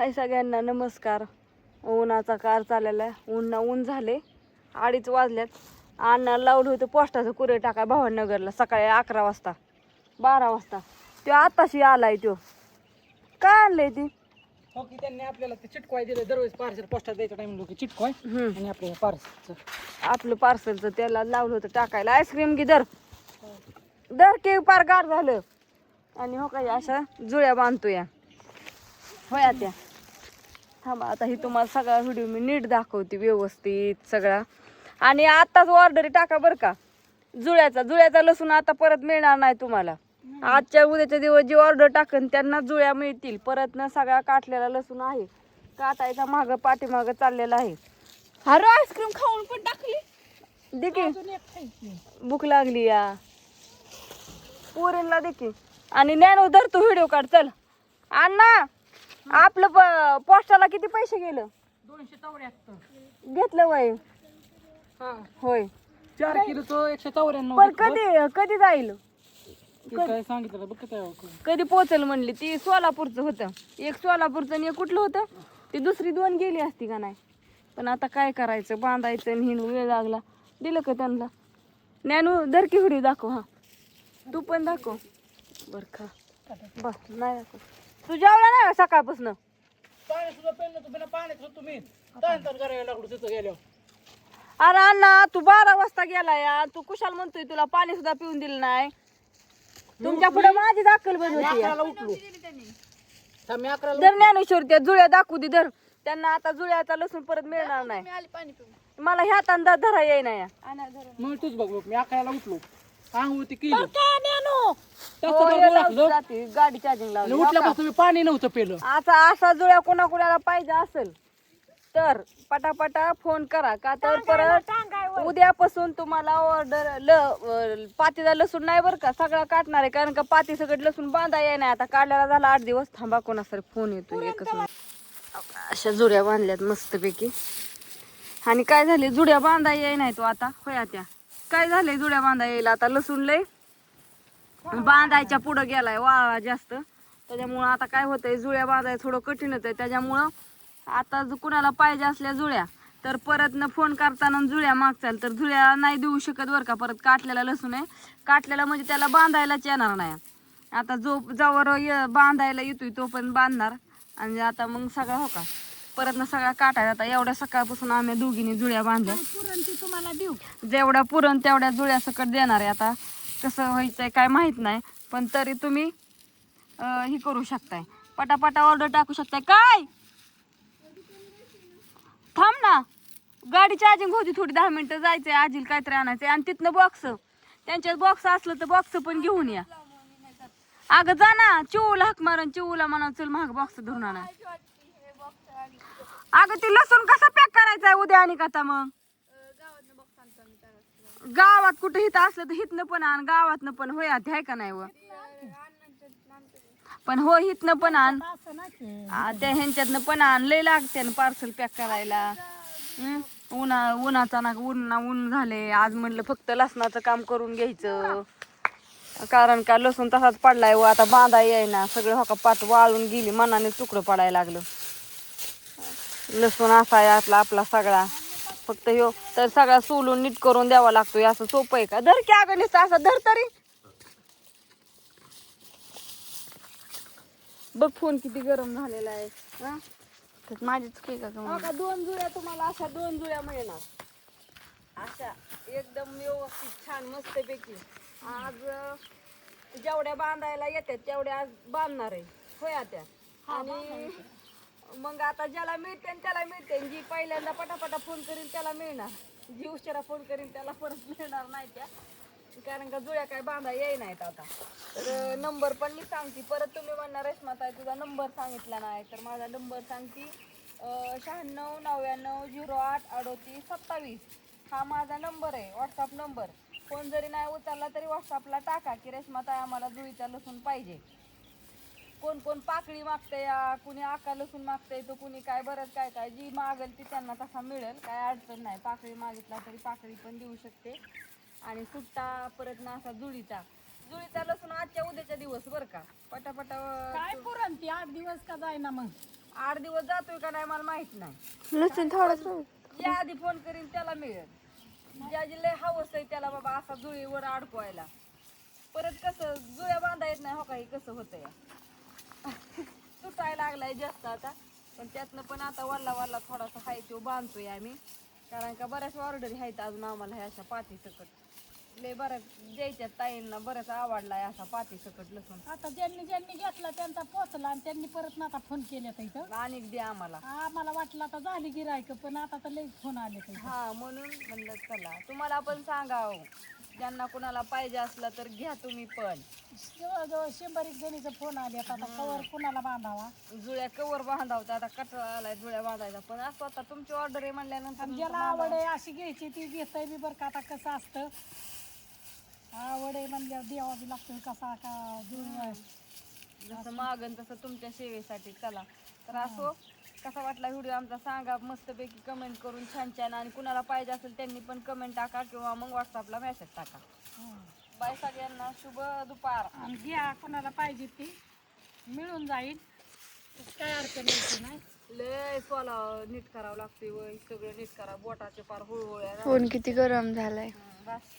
हाय सगळ्यांना नमस्कार. उन्हाचा कार चाललेला आहे. ऊन झाले 2:30 वाजल्यात. अण्णा लावलं होतं पोस्टाचं कुरिअर टाकाय भावनगरला सकाळी 11 वाजता 12 वाजता. तो आताशी आलाय. तो काय आणलंय ती हो की त्यांनी आपल्याला ते चिटकवाय दिलं दरवेळेस पार्सल पोस्टात द्यायच्या टाइम लोक चिटकवाय आणि आपल्या पार्सलचं आपलं पार्सलचं त्याला लावलं होतं टाकायला. आईस्क्रीम की दर की पार गार झालं. आणि हो काय अशा जुळ्या बांधतो या होया त्या. थांबा आता ही तुम्हाला सगळा व्हिडिओ मी नीट दाखवते व्यवस्थित सगळा. आणि आत्ताच ऑर्डरी टाका बरं का. जुळ्याचा लसूण आता परत मिळणार नाही तुम्हाला. आजच्या उद्याच्या दिवस जी ऑर्डर टाकन त्यांना जुळ्या मिळतील. परत ना सगळा काटलेला लसूण आहे काटायचा मागं पाठीमागं चाललेला आहे. अरे आईस्क्रीम खाऊन पण टाकली देखील. भूक लागली या पोरींला देखील. आणि ज्ञानू धर तू व्हिडिओ काढ चल. अण्णा आपलं पोस्टाला किती पैसे गेलं? 274 घेतलं वय होय 4 किलोचं 194. पण कधी जाईल काय सांगितलं बघ कधी पोचल म्हणली ती. सोलापूरचं होतं एक, सोलापूरचं आणि एक कुठलं होतं ती. दुसरी 2 गेली असती का नाही. पण आता काय करायचं बांधायचं आणि हिंड वेळ लागला. दिलं का त्यांना. ज्ञानू धर की व्हिडिओ दाखव. हा तू पण दाखव बर का. बस नाही दाखव. तू जेवला नाही सकाळपासून? पाणी सुद्धा पेन नव्हतं बिना पाण्यात होतो मी तण करायला लागलो तिथं गेलो. अरे अण्णा तू 12 वाजता गेला या. तू कुशाल म्हणतोय तुला पाणी सुद्धा पिऊन दिलं नाही. तुमच्या पुढे माझी दाखल बंद होती. उठलो मी 11 धर ज्ञानेश्वर त्या जुळ्या दाखवू दे धर. त्यांना आता जुळ्याचा लसूण परत मिळणार नाही. मला ह्या तांदा धरा येई ना या. मग तूच बघ मी 11 उठलो आंघोळ ती केली गाडी चार्जिंग लावली. उठल्यापासून मी पाणी नव्हतं पेलं. असा जुळ्या कोणाला पाहिजे असेल तर पटापटा फोन करा का तर परत उद्यापासून तुम्हाला ऑर्डर पातीचा लसूण नाही बरं का सगळा काटणार आहे. कारण का पाती सगळं लसूण बांधा येई नाही. आता काढल्याला झाला 8 दिवस. थांबा कोणासरी फोन येतो एकच. अशा जुड्या बांधल्यात मस्तपैकी. आणि काय झाले जुड्या बांधा येई नाही तो आता होया त्या. काय झालंय जुड्या बांधा येईल आता. लसूण लय बांधायच्या पुढं गेलाय वाळा जास्त. त्याच्यामुळं आता काय होतंय जुळ्या बांधायला थोडं कठीणच आहे. त्याच्यामुळं आता कुणाला पाहिजे असल्या जुळ्या तर परत न फोन करताना जुळ्या मागचाल तर जुळ्या नाही देऊ शकत बरं का. परत काटलेला लसूण आहे. काटलेला म्हणजे त्याला बांधायलाच येणार नाही. आता जोवर बांधायला येतोय तो पण बांधणार. आणि आता मग सगळा हो का परत ना सगळा काटायचा. आता एवढ्या सकाळपासून आम्ही दोघींनी जुळ्या बांधल्या. तुम्हाला देऊ जेवढ्या पुरण तेवढ्या जुळ्या सकट देणार आहे. आता कसं व्हायचंय काय माहित नाही. पण तरी तुम्ही हे करू शकताय पटापटा ऑर्डर टाकू शकताय. काय थांब ना गाडी चार्जिंग होती थोडी 10 मिनिटं जायचंय. आजील काहीतरी आणायचंय आणि तिथनं बॉक्स त्यांच्यात बॉक्स असलं तर बॉक्स पण घेऊन या. अगं जा ना चिवूला हाक मारून चिवूला म्हणा चल महाग बॉक्स धरून आणा. अगं ती लसूण कसं पॅक करायचंय उद्या आणि का आता मग गावात कुठं हिथं असलं तर हिथनं पण आण गावातनं पण होय आधी आहे का नाही व पण हो हिथनं पण आण त्या ह्यांच्यातनं पण आण. लय लागते ना पार्सल पॅक करायला. उन्हाचा ना ऊन झाले. आज म्हणलं फक्त लसणाचं काम करून घ्यायचं. कारण का लसूण तसाच पडलाय व आता बांधा येईना. सगळं हो का पात वाळून गेली मनाने तुकडं पडायला लागलं. लसूण असा आहे आपला सगळा. फक्त ह्यो तर सगळा सोलून नीट करून द्यावा लागतो. असं सोपं आहे का. धर की अगं नुसतं असं धर तरी बघ फोन किती गरम झालेला आहे. माझीच काही का 2 जुळ्या तुम्हाला अशा 2 जुळ्या मिळणार. अशा एकदम व्यवस्थित छान मस्तपैकी. आज जेवढ्या बांधायला येतात तेवढ्या आज बांधणार आहे होय त्या. आणि मग आता ज्याला मिळते त्याला मिळते. जी पहिल्यांदा पटापटा फोन करीन त्याला मिळणार. जी उशिरा फोन करीन त्याला परत मिळणार नाही त्या. कारण का जुळ्या काय बांधा येई नाहीत आता. तर नंबर पण मी सांगते परत. तुम्ही म्हणणार रेश्माताई तुझा नंबर सांगितला नाही तर माझा नंबर सांगते 96 99 08 38 27. हा माझा नंबर आहे व्हॉट्सअप नंबर. फोन जरी नाही उचलला तरी व्हॉट्सअपला टाका की रेश्माताई आम्हाला जुळीचा लसूण पाहिजे. कोण कोण पाकळी मागते या कुणी आका लसूण मागते तो कुणी काय बरंच काय काय जी मागेल ती त्यांना तसा मिळेल. काय अडचण नाही. पाकळी मागितला तरी पाकळी पण देऊ शकते. आणि सुट्टा परत ना असा जुळीचा लसूण आजच्या उद्याच्या दिवस बरं का. पटापटा काय पुरण ती 8 दिवस का जायना मग 8 दिवस जातोय का नाही मला माहित नाही. लसूण थोडंच या आधी फोन करीन त्याला मिळेल. ज्याची लय हवस आहे त्याला बाबा असा जुळीवर अडकवायला. परत कसं जुळ्या बांधा येत नाही हो काही कसं होतं या तुटायला लागलाय जास्त आता. पण त्यातनं पण आता वल्ला थोडासा हाय तो बांधतोय आम्ही. कारण का बऱ्याच ऑर्डरी आहेत अजून आम्हाला ह्या अशा पाती सकट. लय बऱ्याच द्यायच्यात ताईंना बऱ्याच आवडलाय असा पाती सकट लसूण. आता ज्यांनी ज्यांनी घेतला त्यांचा पोचला आणि त्यांनी परत ना आता फोन केले तर इथं आणि द्या आम्हाला. आम्हाला वाटलं आता झाली गिरायक पण आता तर लई फोन आले तर हा म्हणून म्हणलं चला तुम्हाला पण सांगा ज्यांना कुणाला पाहिजे असला तर घ्या तुम्ही पण. जवळजवळ 100 जणीचा फोन आले आता कवर कुणाला बांधावा जुळ्या कवर बांधावता आता कटळा आलाय जुळ्या बांधायचा. पण असं आता तुमची ऑर्डर आहे म्हणल्यानंतर आणि ज्याला आवड आहे अशी घ्यायची ती घेतय बी बरं का. आता कसं असतं आवड आहे म्हणल्यावर द्यावा बी लागतं कसा का जुळ जसं मागन तसं तुमच्या सेवेसाठी चला. तर असो कसा वाटला व्हिडिओ आमचा सांगा मस्तपैकी कमेंट करून छान छान. आणि कुणाला पाहिजे असेल त्यांनी पण कमेंट टाका किंवा मग व्हॉट्सअपला मेसेज टाका. बाय सगळ्यांना शुभ दुपार. आणि घ्या कोणाला पाहिजे ती मिळून जाईल काय अडचण यायची नाही. लय सोला नीट करावं लागते वय सगळं नीट करा बोटाचे पार हुळहुळ्या. फोन किती गरम झालाय. बस